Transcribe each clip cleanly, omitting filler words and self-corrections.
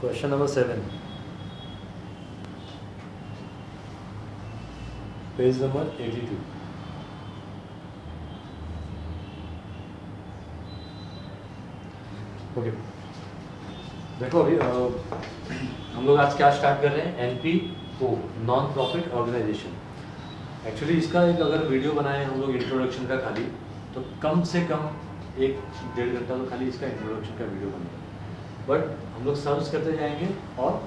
Question number 7, page number 82. Okay, देखो अभी हम लोग आज क्या स्टार्ट कर रहे हैं, NPO, non profit organisation. Actually इसका एक अगर वीडियो बनाए हम लोग इंट्रोडक्शन का खाली, तो कम से कम 1-1.5 घंटा तो खाली इसका इंट्रोडक्शन का वीडियो बनेगा। बट हम लोग सर्च करते जाएंगे और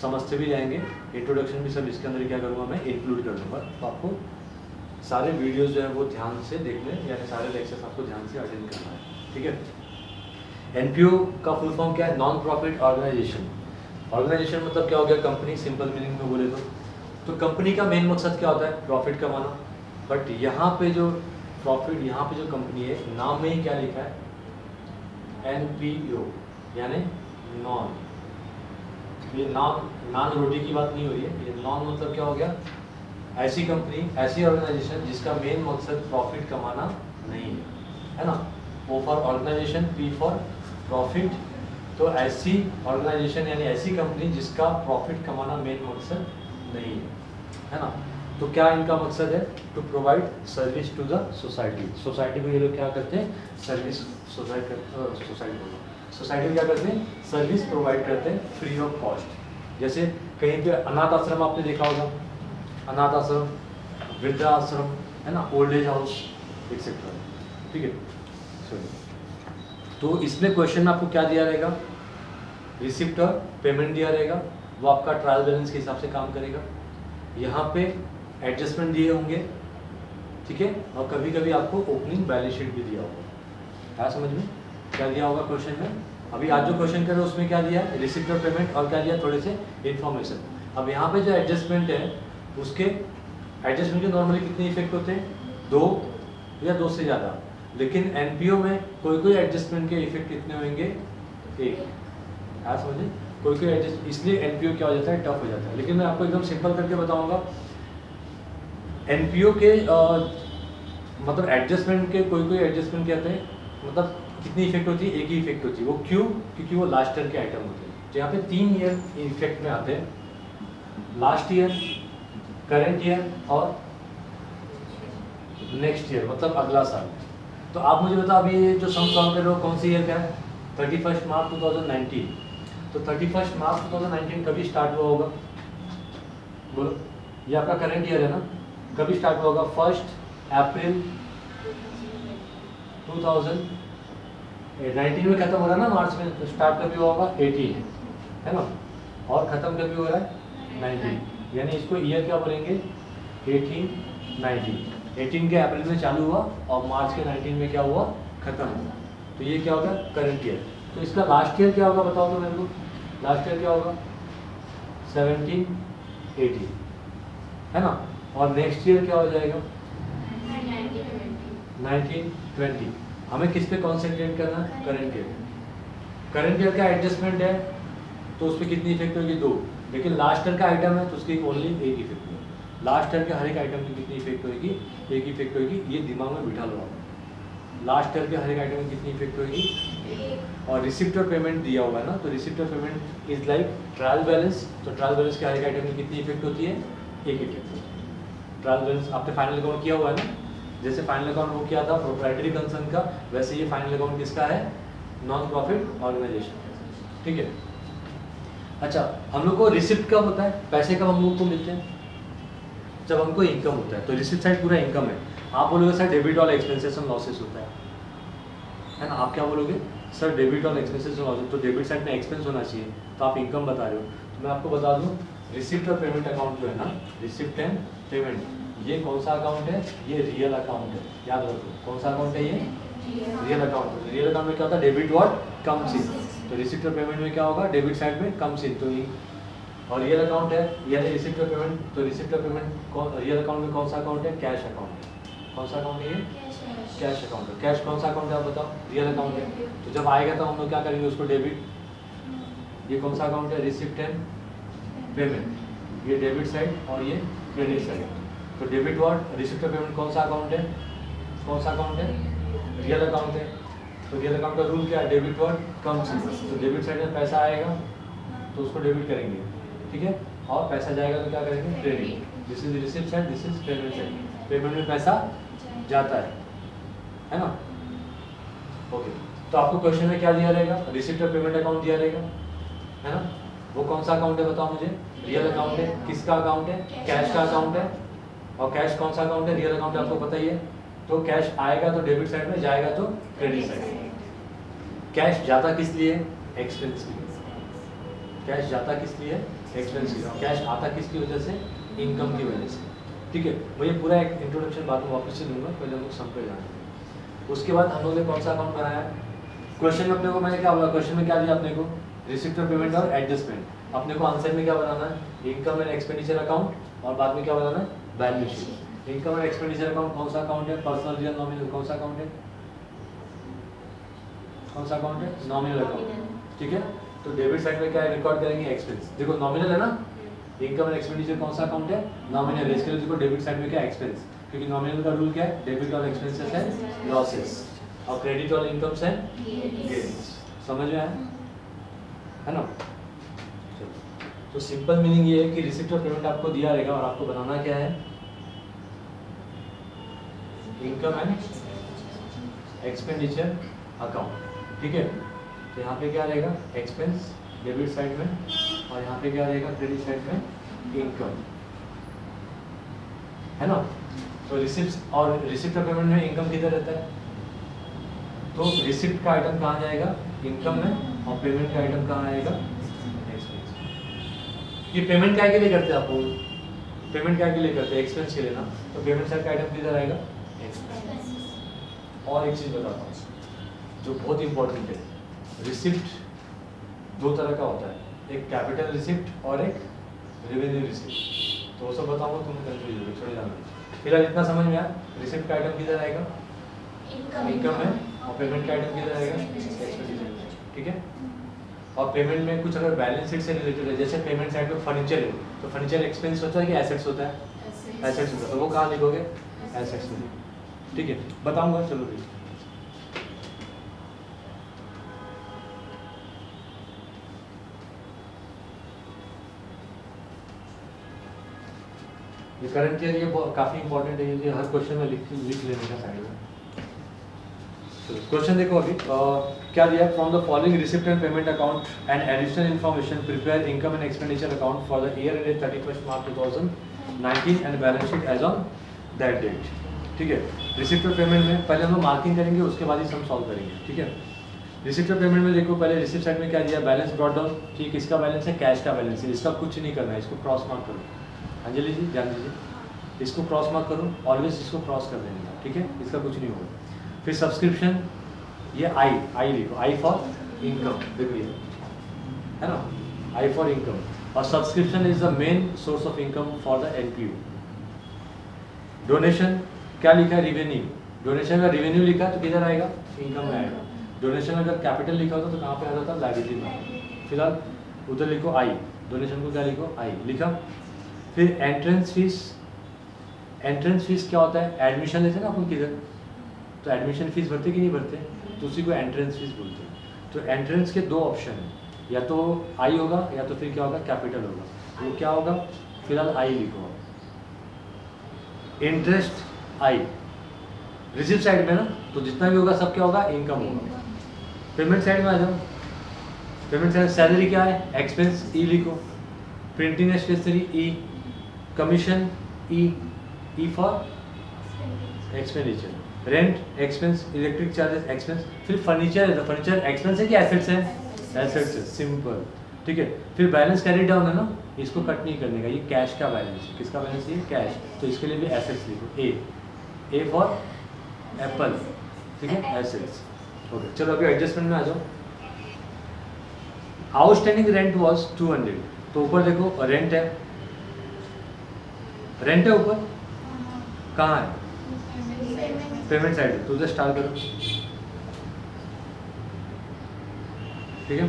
समझते भी जाएंगे। इंट्रोडक्शन भी सब इसके अंदर क्या करूँगा, मैं इंक्लूड कर दूँगा। तो आपको सारे वीडियोज़ जो है वो ध्यान से देखने, यानी सारे लेक्चर्स आपको ध्यान से अटेंड करना है, ठीक है। NPO का फुल फॉर्म क्या है, नॉन प्रॉफिट ऑर्गेनाइजेशन। ऑर्गेनाइजेशन मतलब क्या हो गया, कंपनी, सिंपल मीनिंग में बोले तो कंपनी का मेन मकसद क्या होता है, प्रॉफिट कमाना। बट यहाँ पे जो प्रॉफिट, यहाँ पे जो कंपनी है, नाम में ही क्या लिखा है, NPO, यानी नॉन। ये नॉन रोटी की बात नहीं हो रही है, ये नॉन मतलब क्या हो गया, ऐसी कंपनी, ऐसी ऑर्गेनाइजेशन जिसका मेन मकसद प्रॉफिट कमाना नहीं है ना। O for organisation, P for profit. तो ऐसी ऑर्गेनाइजेशन यानी ऐसी कंपनी जिसका प्रॉफिट कमाना मेन मकसद नहीं है ना। तो क्या इनका मकसद है, to provide service to the society. Society में ये लोग क्या करते हैं, सर्विस, सोसाइटी में क्या करते हैं, सर्विस प्रोवाइड करते हैं फ्री ऑफ कॉस्ट। जैसे कहीं पे अनाथ आश्रम आपने देखा होगा, अनाथ आश्रम, वृद्धाश्रम, है ना, ओल्ड एज हाउस एक्सेट्रा, ठीक है। तो इसमें क्वेश्चन में आपको क्या दिया रहेगा, रिसिप्ट और पेमेंट दिया रहेगा, वो आपका ट्रायल बैलेंस के हिसाब से काम करेगा। यहाँ पे एडजस्टमेंट दिए होंगे, ठीक है, और कभी कभी आपको ओपनिंग बैलेंस शीट भी दिया होगा। क्या समझ में, क्या दिया होगा क्वेश्चन में। अभी आज जो क्वेश्चन कर रहे हैं उसमें क्या दिया है, रिसिप्ट और पेमेंट, और क्या दिया, थोड़े से इन्फॉर्मेशन। अब यहाँ पे जो एडजस्टमेंट है, उसके एडजस्टमेंट के नॉर्मली कितने इफेक्ट होते हैं, 2 या 2 से ज़्यादा। लेकिन NPO में कोई एडजस्टमेंट के इफेक्ट कितने होंगे, 1। क्या समझे, कोई एडजस्ट, इसलिए NPO क्या हो जाता है, टफ हो जाता है। लेकिन मैं आपको एकदम सिंपल करके बताऊंगा। NPO के मतलब एडजस्टमेंट के कोई एडजस्टमेंट कहते हैं, मतलब कितनी इफेक्ट होती है, एक ही इफेक्ट होती है। वो क्यों, क्योंकि वो लास्ट ईयर के आइटम होते हैं। तो यहाँ पे 3 ईयर इफेक्ट में आते हैं, लास्ट ईयर, करेंट ईयर और नेक्स्ट ईयर, मतलब अगला साल। तो आप मुझे बताओ, अभी ये जो सम सॉल्व कर रहे हो कौन सी ईयर का है, 31 मार्च 2019। तो 31 मार्च 2019 कभी स्टार्ट हुआ होगा, बोलो। ये आपका करंट ईयर है ना, कभी स्टार्ट हुआ होगा, 1 अप्रैल 2019 में खत्म हो रहा है ना, मार्च में। तो स्टार्ट कभी हुआ होगा, 18, है ना, और खत्म कभी हो रहा है, 19। यानी इसको ईयर क्या बोलेंगे, 18 के अप्रैल में चालू हुआ और मार्च के 19 में क्या हुआ, खत्म हुआ। तो ये क्या होगा, करंट ईयर। तो इसका लास्ट ईयर क्या होगा, बताओ तो मेरे को, लास्ट ईयर क्या होगा, 17-18, है ना। और नेक्स्ट ईयर क्या हो जाएगा, 19-20। हमें किस पे कॉन्सेंट्रेट करना है, करंट ईयर। करंट ईयर का एडजस्टमेंट है तो उस पर कितनी इफेक्ट होगी, 2। लेकिन लास्ट ईयर का आइटम है तो उसकी ओनली 1 इफेक्ट होगी। लास्ट ईयर के हर एक आइटम की कितनी इफेक्ट होगी, 1 इफेक्ट होगी। ये दिमाग में बिठा लो आप, लास्ट ईयर के हर एक आइटम की कितनी इफेक्ट होगी। और रिसिप्ट और पेमेंट दिया हुआ है ना, तो रिसिप्ट और payment is like trial balance. तो ट्रायल बैलेंस के हर एक आइटम की कितनी इफेक्ट होती है, 1 इफेक्ट होती है। ट्रायल बैलेंस आपने फाइनल अकाउंट किया हुआ है ना, जैसे फाइनल अकाउंट वो किया था प्रोप्राइटरी कंसर्न का, वैसे ये फाइनल अकाउंट किसका है, नॉन प्रॉफिट ऑर्गेनाइजेशन, ठीक है। अच्छा, हम लोग को रिसिप्ट कब होता है, पैसे कब हम लोग को मिलते हैं, जब हमको इनकम होता है। तो रिसिप्ट साइड पूरा इनकम है। आप बोलोगे सर डेबिट और एक्सपेंसेस एंड लॉसेस होता है ना। आप क्या बोलोगे, सर डेबिट और एक्सपेंसेस एंड लॉसेस, तो डेबिट साइड में एक्सपेंस होना चाहिए, तो आप इनकम बता रहे हो। तो मैं आपको बता दूं, रिसिप्ट और पेमेंट अकाउंट जो है ना, रिसिप्ट एंड पेमेंट, ये कौन सा अकाउंट है, ये रियल अकाउंट है। याद रखो कौन सा अकाउंट है, ये रियल अकाउंट है। रियल अकाउंट में क्या होता है, डेबिट व्हाट कम्स इन। तो रिसिप्ट और पेमेंट में क्या होगा, डेबिट साइड में कम्स इन। तो और रियल अकाउंट है, यानी रिसिप्ट और पेमेंट। तो रिसिप्ट और पेमेंट रियल अकाउंट में कौन सा अकाउंट है, कैश अकाउंट है। कौन सा अकाउंट है, ये कैश अकाउंट है। कैश कौन सा अकाउंट है, आप बताओ, रियल अकाउंट है। तो जब आएगा तो हम लोग क्या करेंगे, उसको डेबिट। ये कौन सा अकाउंट है, रिसिप्ट एंड पेमेंट, ये डेबिट साइड और ये क्रेडिट साइड। तो डेबिट व्हाट, रिसिप्ट और पेमेंट कौन सा अकाउंट है, कौन सा अकाउंट है, रियल अकाउंट है। तो रियल अकाउंट का रूल क्या है, डेबिट व्हाट कम्स इन। तो डेबिट साइड में पैसा आएगा तो उसको डेबिट करेंगे, ठीक है। और पैसा जाएगा तो क्या करेंगे, credit. This is receipt side, this is payment side. Payment में पैसा जाता है ना। ओके, तो आपको क्वेश्चन में क्या दिया रहेगा, रिसिप्ट और पेमेंट अकाउंट दिया रहेगा, है ना। वो कौन सा अकाउंट है बताओ मुझे, रियल अकाउंट है। किसका अकाउंट है, कैश का अकाउंट है। और कैश कौन सा अकाउंट है, रियल अकाउंट है, आपको पता ही है। तो कैश आएगा तो डेबिट साइड में, जाएगा तो क्रेडिट साइड। कैश जाता किस लिए, एक्सपेंस के लिए। कैश जाता किस लिए, एक्सपेंस के लिए। कैश आता किसकी वजह से, इनकम की वजह से, ठीक है। मैं ये पूरा एक इंट्रोडक्शन बाद में वापस से दूंगा, पहले हम लोग सम पे जाएंगे। उसके बाद हम लोग ने कौन सा अकाउंट बनाया, क्वेश्चन में अपने को, मैंने क्या बोला क्वेश्चन में, क्या दिया अपने को, रिसिप्ट और पेमेंट और एडजस्टमेंट। अपने को आंसर में क्या बनाना है, इनकम एंड एक्सपेंडिचर अकाउंट, और बाद में क्या बनाना है, balance sheet. Income and expenditure account कौन सा अकाउंट है, पर्सनल रियल नॉमिनल, कौन सा अकाउंट है, कौन सा अकाउंट है, नॉमिनल अकाउंट, ठीक है। तो डेबिट साइड में क्या रिकॉर्ड करेंगे, एक्सपेंस। देखो नॉमिनल है ना, इनकम एंड एक्सपेंडिचर कौन सा अकाउंट है, नॉमिनल। इसके लिए देखो डेबिट साइड में क्या, एक्सपेंस, क्योंकि नॉमिनल का रूल क्या है, डेबिट और एक्सपेंसेस है लॉसेस, और क्रेडिट और इनकम्स है गेन्स। समझ में आया, है ना। तो सिंपल मीनिंग ये है कि रिसिप्ट और पेमेंट आपको दिया रहेगा, और आपको बनाना क्या है, इनकम एंड एक्सपेंडिचर अकाउंट, ठीक है। तो यहाँ पे क्या रहेगा, एक्सपेंस डेबिट साइड में, और यहाँ पे क्या रहेगा, क्रेडिट साइड में इनकम, है ना। तो रिसिप्ट और पेमेंट में इनकम किधर रहता है, तो रिसिप्ट का आइटम कहाँ जाएगा, इनकम में, और पेमेंट का आइटम कहाँ आएगा, एक्सपेंस। ये पेमेंट क्या के लिए करते हैं, आपको पेमेंट क्या के लिए करते हैं, एक्सपेंस के लिए ना। तो पेमेंट साइड का आइटम किधर आएगा, एक्सपेंस। और एक चीज बताता हूँ जो बहुत इंपॉर्टेंट है, रिसिप्ट दो तरह का होता है, एक कैपिटल रिसिप्ट और एक रेवेन्यू रिसिप्ट। तो वो सब बताऊंगा, तुम्हें कंफ्यूज होगी, छोड़ जाना। फिलहाल इतना समझ में आया, रिसिप्ट का आइटम किधर आएगा, इनकम में, और पेमेंट का आइटम किधर आएगा, एक्सपेंडिचर, ठीक है। और पेमेंट में कुछ अगर बैलेंस शीट से रिलेटेड है, जैसे पेमेंट साइड में फर्नीचर है, तो फर्नीचर एक्सपेंस होता है कि एसेट्स होता है, एसेट्स होता है। तो वो कहाँ लिखोगे, एसेट्स में, ठीक है। बताऊंगा, चलो भाई। ये करंट ईयर, ये काफी इंपॉर्टेंट है, ये हर क्वेश्चन में लिख लेने का साइड में। क्वेश्चन देखो अभी क्या दिया, from the following receipt and payment account and additional information prepare income and expenditure account for the year ended 31 March 2019 and balance sheet as on that date, ठीक है। रिसिप्ट और पेमेंट में पहले हम लोग मार्किंग करेंगे, उसके बाद ही सम सॉल्व करेंगे, ठीक है। रिसिप्ट और पेमेंट में देखो, पहले रिसिप्ट साइड में क्या दिया, बैलेंस ब्रॉट डाउन, ठीक, इसका बैलेंस है, कैश का बैलेंस है, इसका कुछ नहीं करना है, इसको क्रॉस मार्क करो। अंजलि जी ध्यान दीजिए, इसको क्रॉस मार्क करो, ऑलवेज इसको क्रॉस कर देने का, ठीक है, इसका कुछ नहीं होगा। फिर सब्सक्रिप्शन, ये आई लिखो, आई फॉर इनकम, देखो ये है ना, आई फॉर इनकम, और subscription is the main source of income for the NPU. Donation क्या लिखा है, रिवेन्यू। डोनेशन का रिवेन्यू लिखा है तो किधर आएगा, इनकम में आएगा। डोनेशन अगर कैपिटल लिखा होता तो कहाँ पे आ जाता, लायबिलिटी में। फिलहाल उधर लिखो आई, डोनेशन को क्या लिखो, आई लिखा। फिर एंट्रेंस फीस, एंट्रेंस फीस क्या होता है, एडमिशन लेते हैं ना अपन किधर, तो एडमिशन फीस भरते कि नहीं भरते, तो उसी को एंट्रेंस फीस बोलते हैं। तो एंट्रेंस के दो ऑप्शन हैं, या तो आई होगा या तो फिर क्या होगा, कैपिटल होगा। तो क्या होगा, फिलहाल आई लिखो। इंटरेस्ट आई, रिसिप्ट साइड में ना, तो जितना भी होगा सब क्या होगा, इनकम होगा। पेमेंट साइड में आ जाओ, पेमेंट साइड सैलरी क्या है, एक्सपेंस ई लिखो। Printing and stationery E, commission E for expenditure, rent expense, electric charges expense. फिर फर्नीचर है, तो फर्नीचर एक्सपेंस है कि एसेट्स है, एसेट्स है, सिंपल, ठीक है। फिर बैलेंस कैरी डाउन है ना, इसको कट नहीं करने का, ये कैश का बैलेंस है। किसका बैलेंस है, कैश, तो इसके लिए भी एसेट्स लिखो, ए फॉर एप्पल, ठीक है, एसेट्स। ओके, चलो अभी एडजस्टमेंट में आ जाओ। आउटस्टैंडिंग रेंट वाज 200, तो ऊपर देखो रेंट है, रेंट है ऊपर, कहाँ है, पेमेंट साइड, तो उधर स्टार्ट करो, ठीक है।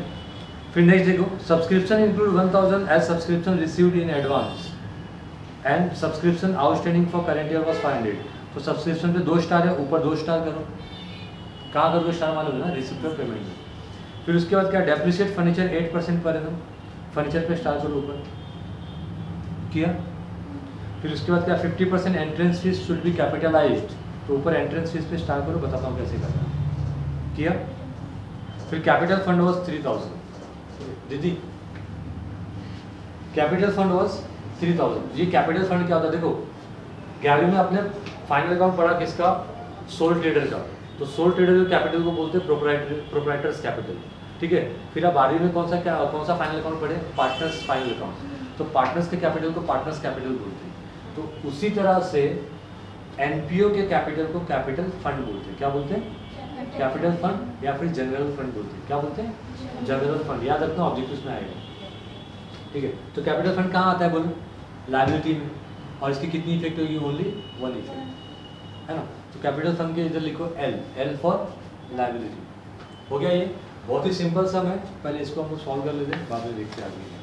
फिर नेक्स्ट देखो, subscription include 1000 as subscription received in advance and subscription outstanding for current year was 500। तो सब्सक्रिप्शन पे 2 स्टार है, ऊपर 2 स्टार करो। कहाँ करोगे स्टार मालूम है ना, रिसिप्ट और पेमेंट में। फिर उसके बाद क्या, depreciate furniture 8% per annum, furniture पे स्टार करो ऊपर, किया। फिर उसके बाद क्या 50% entrance fees should be capitalised, तो ऊपर एंट्रेंस फीस पे स्टार करो, बताता हूँ कैसे करना, किया। फिर कैपिटल फंड वाज 3000, दीदी कैपिटल फंड वाज 3000। ये कैपिटल फंड क्या होता है, देखो 11वीं में आपने फाइनल अकाउंट पढ़ा किसका, सोल ट्रेडर का, तो सोल ट्रेडर के कैपिटल को बोलते हैं प्रोप्राइटर्स कैपिटल, ठीक है। फिर आप 12वीं में कौन सा फाइनल अकाउंट पढ़े, पार्टनर्स फाइनल अकाउंट, तो पार्टनर्स के कैपिटल को पार्टनर्स कैपिटल बोलते हैं। तो उसी तरह से एनपीओ के कैपिटल को कैपिटल फंड बोलते हैं, क्या बोलते हैं, कैपिटल फंड, या फिर जनरल फंड बोलते हैं, क्या बोलते हैं, जनरल फंड। याद रखना ऑब्जेक्टिव्स में आएगा, ठीक है। तो कैपिटल फंड कहाँ आता है बोलो, लायबिलिटी में, और इसकी कितनी इफेक्ट होगी, ओनली 1 इफेक्ट, है ना। तो कैपिटल फंड के इधर लिखो एल फॉर लायबिलिटी। हो गया, ये बहुत ही सिंपल सम है, पहले इसको हम लोग सॉल्व कर लेते हैं, बाद में देखते हैं आगे।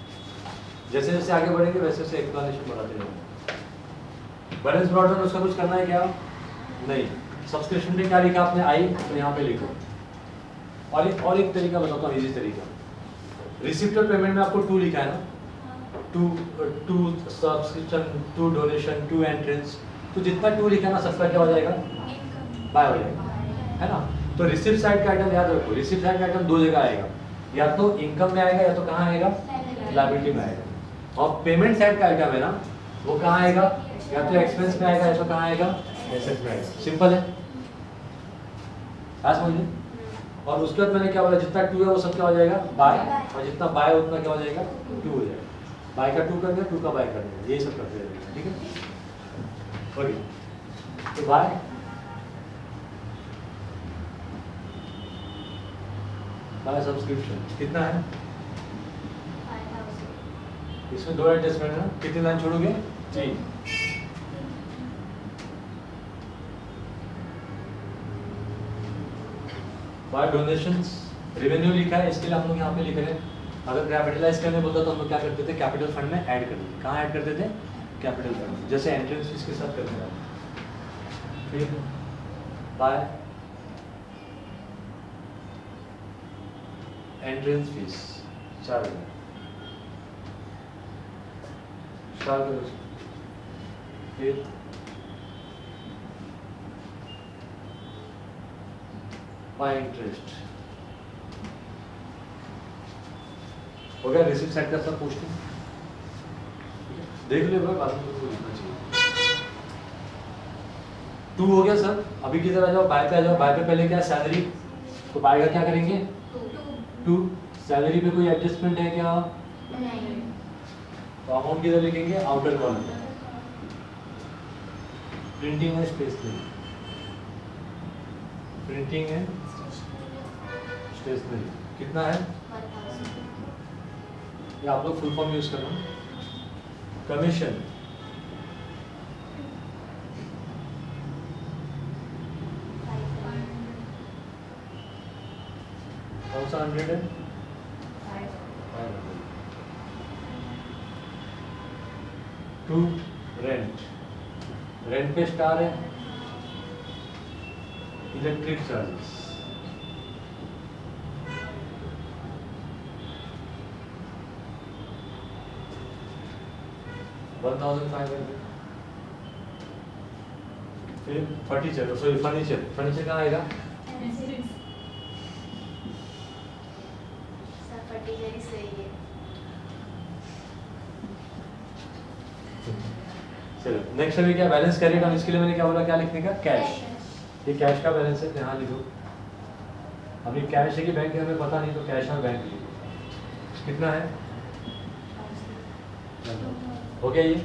जैसे जैसे आगे बढ़ेंगे वैसे वैसे एक्सप्लेनेशन बढ़ाते रहेंगे। बैलेंस ब्रॉड डाउन उसका कुछ करना है क्या, नहीं। सब्सक्रिप्शन पे क्या लिखा आपने, आई, तो यहाँ पे लिखो। और एक तरीका बताता हूँ, इजी तरीका। रिसिप्ट और पेमेंट में आपको 2 लिखा है ना, 2 सब्सक्रिप्शन, 2 डोनेशन, 2 एंट्रेंस, तो जितना 2 लिखा है ना सबका क्या हो जाएगा, बाय हो जाएगा, है ना। तो रिसिप्ट साइड का आइटम याद रखो, रिसिप्ट साइड का आइटम 2 जगह आएगा, या तो इनकम में आएगा या तो कहाँ आएगा, लायबिलिटी में आएगा। और पेमेंट साइड का आइटम है ना, वो कहाँ आएगा, या तो एक्सपेंस में आएगा या तो कहाँ आएगा, एसेट में आएगा। सिंपल है, समझिए। और उसके बाद मैंने क्या बोला, जितना 2 है वो सब क्या हो जाएगा, बाय, और जितना बाय है उतना क्या हो जाएगा, 2 हो जाएगा। बाय का 2 कर दिया, 2 का बाय कर दिया, यही सब करते रहेंगे, ठीक है। ओके, तो बाय सब्सक्रिप्शन कितना है, इसमें 2 एडजस्टमेंट है ना, कितनी लाइन छोड़ोगे, 3। बाय डोनेशंस, रेवेन्यू लिखा है, इसके लिए हम लोग यहाँ पे लिख रहे हैं। अगर कैपिटलाइज करने बोलता तो हम लोग क्या करते थे, कैपिटल फंड में ऐड कर देते। कहाँ ऐड करते थे, कैपिटल फंड, जैसे एंट्रेंस फीस के साथ करते हैं। फिर बाय एंट्रेंस फीस 4000, स्टार करो। फिर बाय इंटरेस्ट हो गया। रिसिप्ट साइड का सब पोस्टिंग देख लो, बाद में तो लिखना चाहिए। 2 हो गया सर। अभी किधर आ जाओ, बाय पे आ जाओ। बाय पे पहले क्या, सैलरी, तो बाय का क्या करेंगे, 2। सैलरी पे कोई एडजस्टमेंट है क्या, नहीं। तो अमाउंट किधर लिखेंगे, आउटर कॉलम। प्रिंटिंग है, स्टेशनरी, प्रिंटिंग है, स्टेशनरी कितना है, ये आप लोग फुल फॉर्म यूज करना। कमीशन कौन सा 100 है, 500। 2 रेंट, रेंट पे स्टार है। Electric charges 1500। फिर फर्नीचर, सॉरी फर्नीचर, फर्नीचर कहाँ आएगा, चलो नेक्स्ट अभी क्या, बैलेंस कैरी डाउन। इसके लिए मैंने क्या बोला, क्या लिखने का, कैश। ये कैश का बैलेंस है, यहाँ लिखो। अभी कैश है कि बैंक है हमें पता नहीं, तो कैश और बैंक लिखो। कितना है, हो गया। ये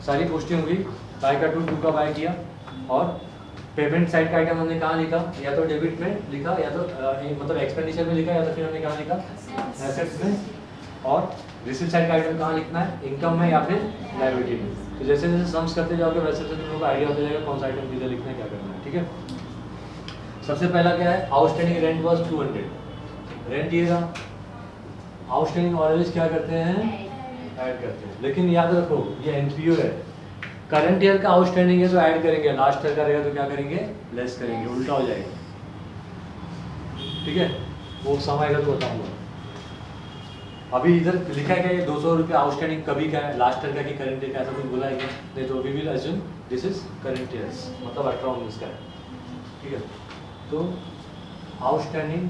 सारी पोस्टिंग हुई। बाय का 2 का बाय किया। और पेमेंट साइड का आइटम हमने कहाँ लिखा, या तो डेबिट में लिखा, या तो मतलब एक्सपेंडिचर में लिखा, या तो फिर हमने कहाँ लिखा, एसेट्स में। और रिसीव साइड का आइटम कहाँ लिखना है, इनकम में या फिर लायबिलिटी में। तो जैसे जैसे सम्स करते जाओगे वैसे वैसे तुम लोग को आइडिया होता जाएगा कौन सा आइटम किधर लिखना है, क्या करना है, ठीक है। सबसे पहला क्या है, आउटस्टैंडिंग रेंट वाज 200। रेंट ये रहा। आउटस्टैंडिंग ऑलवेज क्या करते हैं, ऐड करते हैं। लेकिन याद रखो ये एनपीओ है, करंट ईयर का आउटस्टैंडिंग है तो ऐड करेंगे, लास्ट ईयर का रहेगा तो क्या करेंगे, लेस करेंगे, उल्टा हो जाएगा, ठीक है। वो समय आएगा तो बताऊंगा। अभी इधर लिखा है ये 200 रुपये आउटस्टैंडिंग कभी का है, लास्ट ईयर का कि करंट ईयर का, ऐसा कुछ बोला है क्या? नहीं, तो we will assume this is current years, मतलब 18-19 का है, ठीक है। तो आउटस्टैंडिंग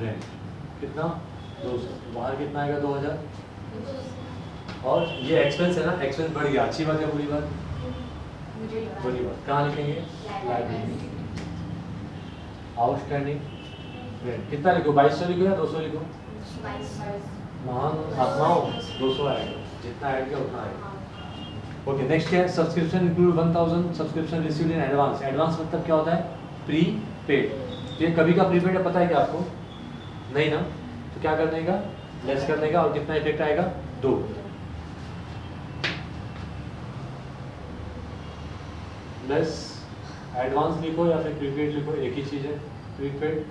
रेंट कितना? 200, बाहर कितना आएगा? 2000। और ये एक्सपेंस है ना, एक्सपेंस बढ़ गया, अच्छी बात है बुरी बात? बुरी बात। कहाँ लिखेंगे? लाइबिलिटी। आउटस्टैंडिंग रेंट कितना लिखो? 2200 लिखो या 200 लिखो? महान आत्माओं 200 आएगा, जितना ऐड किया उतना आएगा। ओके, नेक्स्ट क्या है? Subscription include 1000 subscription received in advance. Advance मतलब क्या होता है? Pre paid. तो ये कभी का प्रीपेड है, पता है क्या आपको? नहीं ना? तो क्या करने का? लेस करने का, और कितना इफेक्ट आएगा? 2। लेस एडवांस लिखो या फिर प्रीपेड लिखो, एक ही चीज है। प्रीपेड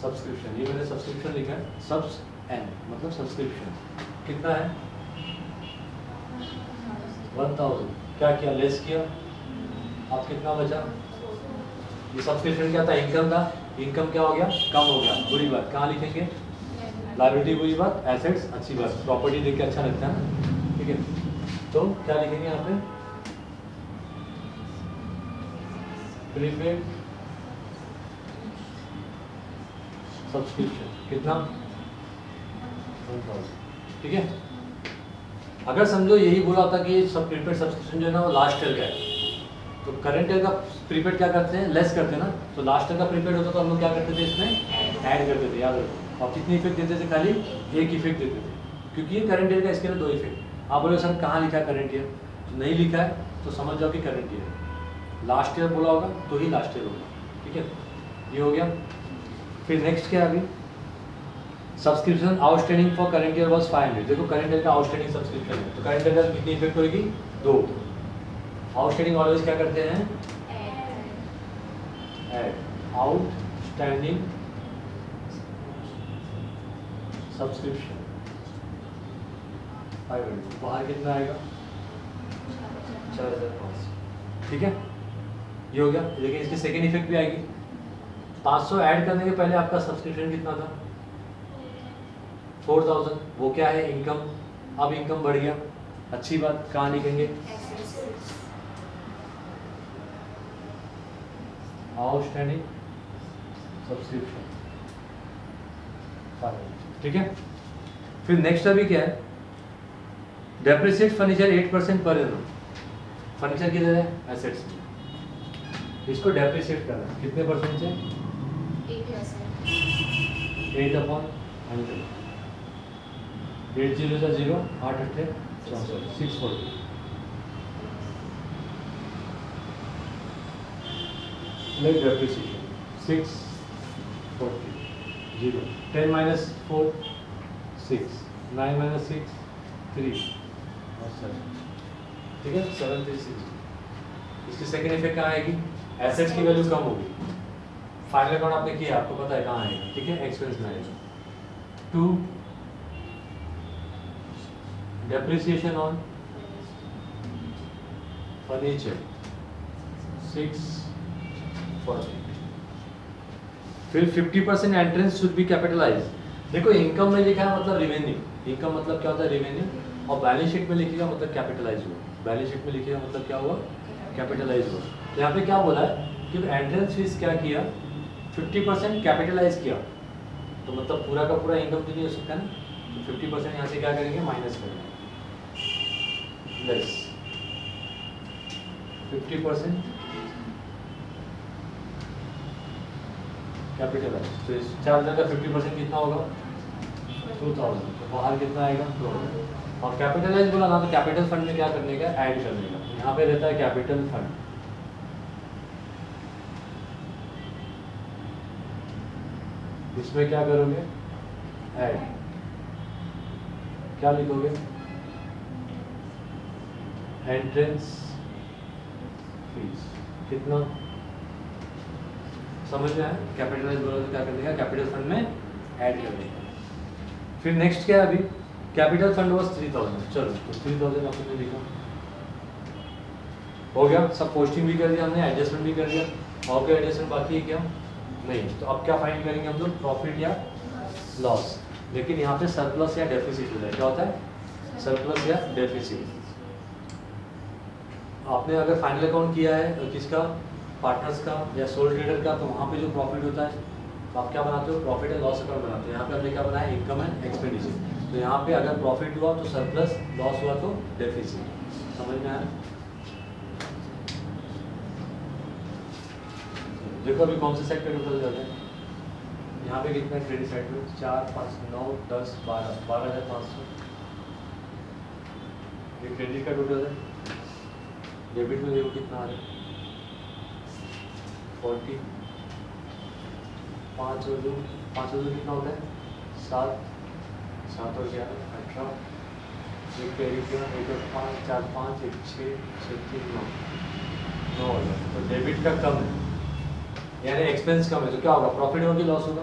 सब्सक्रिप्शन, ये मैंने सब्सक्रिप्शन लिखा है, सब्स एन मतलब सब्सक्रिप्शन। कितना है? 1000। क्या किया? लेस किया, अब कितना बचा? ये सब्सक्रिप्शन क्या था? इनकम था। इनकम क्या हो गया? कम हो गया, बुरी बात। कहाँ लिखेंगे? लायबिलिटी बुरी बात, एसेट्स अच्छी बात। प्रॉपर्टी देख के अच्छा लगता है ना, ठीक है। तो क्या लिखेंगे यहाँ पे? प्रीपेड सब्सक्रिप्शन कितना? 1000, ठीक है। अगर समझो यही बोला होता कि सब प्रीपेड सब्सक्रिप्शन जो है ना वो लास्ट ईयर का है, तो करंट ईयर का प्रीपेड क्या करते हैं? लेस करते हैं ना। तो लास्ट ईयर का प्रीपेड होता तो हम लोग क्या करते थे? इसमें ऐड करते थे, याद रखो। और कितनी इफेक्ट देते थे? खाली एक इफेक्ट देते थे, क्योंकि ये करंट ईयर का, इसके लिए 2 इफेक्ट। आप बोले सर कहाँ लिखा है करंट ईयर? तो नहीं लिखा है तो समझ जाओ कि करंट ईयर। लास्ट ईयर बोला होगा तो ही लास्ट ईयर होगा, ठीक है। ये हो गया। फिर नेक्स्ट क्या है? अभी subscription outstanding for current year was 500। देखो करंट ईयर का आउटस्टैंडिंग सब्सक्रिप्शन है, तो करंट ईयर का कितनी इफेक्ट होगी? 2। आउटस्टैंडिंग ऑलवेज क्या करते हैं? Add outstanding subscription 500। बाहर कितना आएगा? 4500, ठीक है। ये हो गया। लेकिन इसकी सेकेंड इफेक्ट भी आएगी। 500 ऐड करने के पहले आपका सब्सक्रिप्शन कितना था? 4000। वो क्या है? इनकम। अब इनकम बढ़ गया, अच्छी बात। कहाँ लिखेंगे? आउटस्टैंडिंग सब्सक्रिप्शन 500, ठीक है। फिर नेक्स्ट अभी क्या है? Depreciate furniture 8% per annum. Furniture किधर है? एसेट्स में। इसको डेप्रिसिएट करना कितने परसेंट से? 8/100। 8 0 से 0, 8 8 64, 640। Net depreciation 640, 0, 10 minus 4, 6, 9 minus 6, 3 और 7, ठीक है। 736। इसकी सेकेंड इफेक्ट कहाँ आएगी? एसेट्स की वैल्यू कम होगी। फाइनल अकाउंट आपने किया, आपको पता है कहाँ आएगा, ठीक है। एक्सपेंस में आएगा। 2 डेप्रिसिएशन ऑन फर्नीचर 640। फिर 50% एंट्रेंस शुड बी कैपिटलाइज। देखो इनकम में लिखा है मतलब रेवेन्यू। इनकम मतलब क्या होता है? रेवेन्यू। और बैलेंस शीट में लिखेगा मतलब कैपिटलाइज हुआ। बैलेंस शीट में लिखेगा मतलब क्या हुआ? कैपिटलाइज हुआ। तो यहाँ पे क्या बोला है कि एंट्रेंस फीस क्या किया? 50% कैपिटलाइज किया, तो मतलब पूरा का पूरा इनकम तो नहीं हो सकता ना। तो 50% यहाँ से क्या करेंगे? माइनस करेंगे, लेस 50% कैपिटलाइज। तो इस 4000 का 50% कितना होगा? 2000। तो बाहर कितना आएगा? 2000। और कैपिटलाइज बोला ना, तो कैपिटल फंड में क्या करने का? ऐड करने का। यहाँ पे रहता है कैपिटल फंड। इसमें क्या करोगे? ऐड। क्या लिखोगे? एंट्रेंस फीस कितना? समझ में आया? कैपिटलाइज बोला तो क्या करने का? कैपिटल फंड में ऐड करने का। फिर नेक्स्ट क्या है? अभी कैपिटल फंड वाज 3000। चलो तो 3000 आपने लिखा, हो गया। सब पोस्टिंग भी कर दिया हमने, एडजस्टमेंट भी कर दिया। और क्या एडजस्टमेंट बाकी है क्या? नहीं। तो अब क्या फाइंड करेंगे हम लोग? प्रॉफिट या लॉस। लेकिन यहाँ पे सरप्लस या डेफिसिट होता है। क्या होता है? सरप्लस या डेफिसिट। आपने अगर फाइनल अकाउंट किया है किसका, पार्टनर्स का या सोल ट्रेडर का, तो वहाँ पे जो प्रॉफिट होता है तो आप क्या बनाते हो, प्रॉफिट एंड लॉस अकाउंट बनाते हो। यहाँ पे हमने क्या बनाया, इनकम एंड एक्सपेंडिचर। तो यहाँ पे अगर प्रॉफिट हुआ तो सरप्लस, लॉस हुआ तो डेफिसिट। समझ में आया? देखो अभी कौन से सेट पे टोटल जाते हैं। यहाँ पे कितना क्रेडिट साइड में 4, 5, 9, 10, 12, 12,500 ये क्रेडिट का टोटल है। डेबिट में देखो कितना आ रहा है 40, 5 और 2 कितना होता है 7, 7 और 11 18, एक कैरी किया 1 और 5 4 5 1 6 6 3 9 9 हो गया। तो डेबिट का कम है यानी एक्सपेंस कम है, तो क्या होगा, प्रॉफिट होगी लॉस होगा।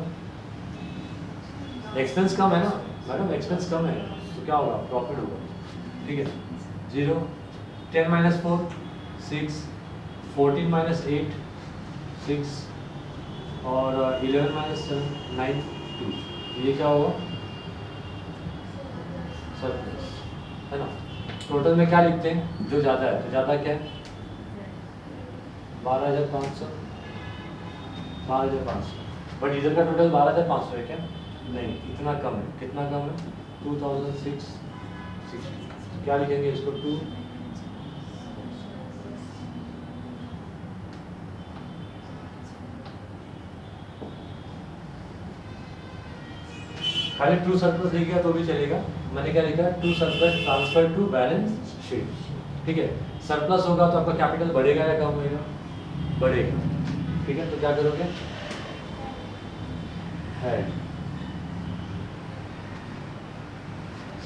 एक्सपेंस कम है ना मैडम, एक्सपेंस कम है तो क्या होगा, प्रॉफिट होगा। ठीक है, 0 10 - 4 6 14 - 8 6 और 11 - 7 9 2, ये क्या होगा, सरप्लस है ना। टोटल में क्या लिखते हैं, जो ज़्यादा है तो ज़्यादा क्या है 12,500 बट इधर का टोटल 12,500 है क्या, नहीं इतना कम है। कितना कम है 2,660। क्या लिखेंगे इसको 2 खाली ट्रू सरप्लस लिख गया तो भी चलेगा। मैंने क्या लिखा, true surplus transfer to balance sheet. ठीक है, सरप्लस होगा तो आपका कैपिटल बढ़ेगा या कम होगा, बढ़ेगा। ठीक है, तो क्या करोगे, हेड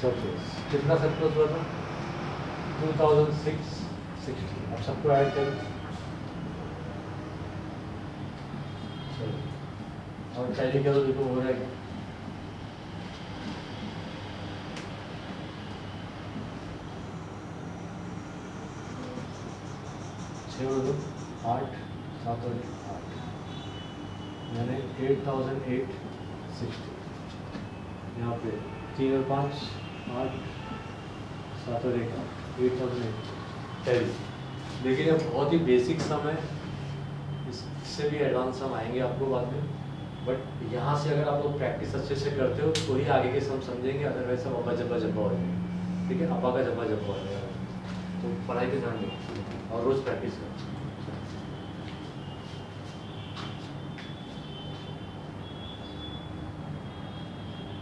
सरप्लस, कितना सरप्लस हुआ था 2,660। अब सबको ऐड करो और टैली करो, देखो हो रहा है क्या। और 8 7 और 8 यानी 8,860। यहाँ पे 3 और 5 8 7 और 1 8,810। लेकिन ये बहुत ही बेसिक सम है, इससे भी एडवांस सम आएंगे आपको बाद में। बट यहाँ से अगर आप लोग प्रैक्टिस अच्छे से करते हो तो ही आगे के सम समझेंगे, अदरवाइज सब अब्बा जब्बा जब्बा हो जाएंगे। ठीक है, अब्बा का जब्बा जब्बा हो जाएगा। तो पढ़ाई पे ध्यान दो और रोज़ प्रैक्टिस करो।